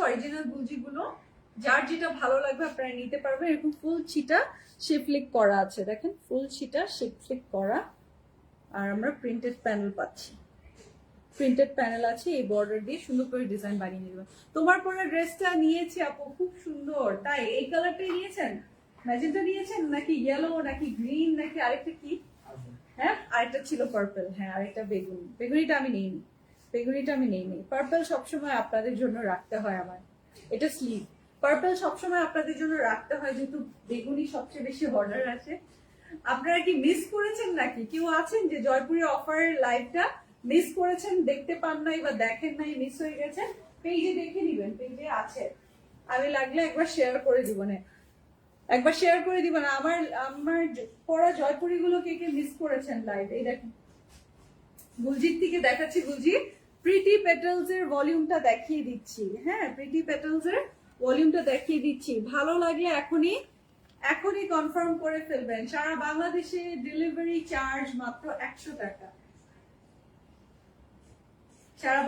Original গুলো যার যেটা ভালো লাগবে আপনারা নিতে পারবেন। এরকম ফুল ছিটা শিফলিক করা আছে, দেখেন ফুল ছিটা শিফলিক করা। আর আমরা প্রিন্টেড প্যানেল পাচ্ছি, প্রিন্টেড প্যানেল আছে, এই বর্ডার দিয়ে সুন্দর করে ডিজাইন বানিয়ে নেবেন। তোমার পরে ড্রেসটা নিয়েছি আপু, খুব সুন্দর। তাই এই কালারটাই নিয়েছেন, ম্যাজেন্টা নিয়েছেন নাকি ইয়েলো নাকি গ্রিন নাকি আরেকটা কি? হ্যাঁ আরেকটা ছিল পার্পল, হ্যাঁ আরেকটা বেগুনি। বেগুনিটা আমি নেইনি, বেগুনিটা আমি নেইনি। পার্পল সবসময় আপনাদের জন্য রাখতে হয় আমার, এটা স্লিভ। পার্পল সবসময় আপনাদের জন্য রাখতে হয় যেহেতু বেগুনি সবচেয়ে বেশি অর্ডার আছে। আপনারা কি মিস করেছেন নাকি? কেউ আছেন যে জয়পুরের অফারের লাইভটা মিস করেছেন, দেখতে পান নাই বা দেখেন নাই, মিস হয়ে গেছে? পেজে দেখে নিবেন, পেজে আছে। আমি লাগলে একবার শেয়ার করে দিব না, একবার শেয়ার করে দিব না। আমার আমার পড়া জয়পুরি গুলো কে কে মিস করেছেন লাইভ? এই দেখেন গুলজিৎ থেকে দেখাচ্ছি। গুলজিৎ প্রিটি পেটালস এর ভলিউমটা দেখিয়ে দিচ্ছি। হ্যাঁ প্রিটি পেটালস এর ভলিউমটা দেখিয়ে দিচ্ছি। ভালো লাগলে এখনই এখনই কনফার্ম করে ফেলবেন। সারা বাংলাদেশে ডেলিভারি চার্জ মাত্র 100 টাকা। সারা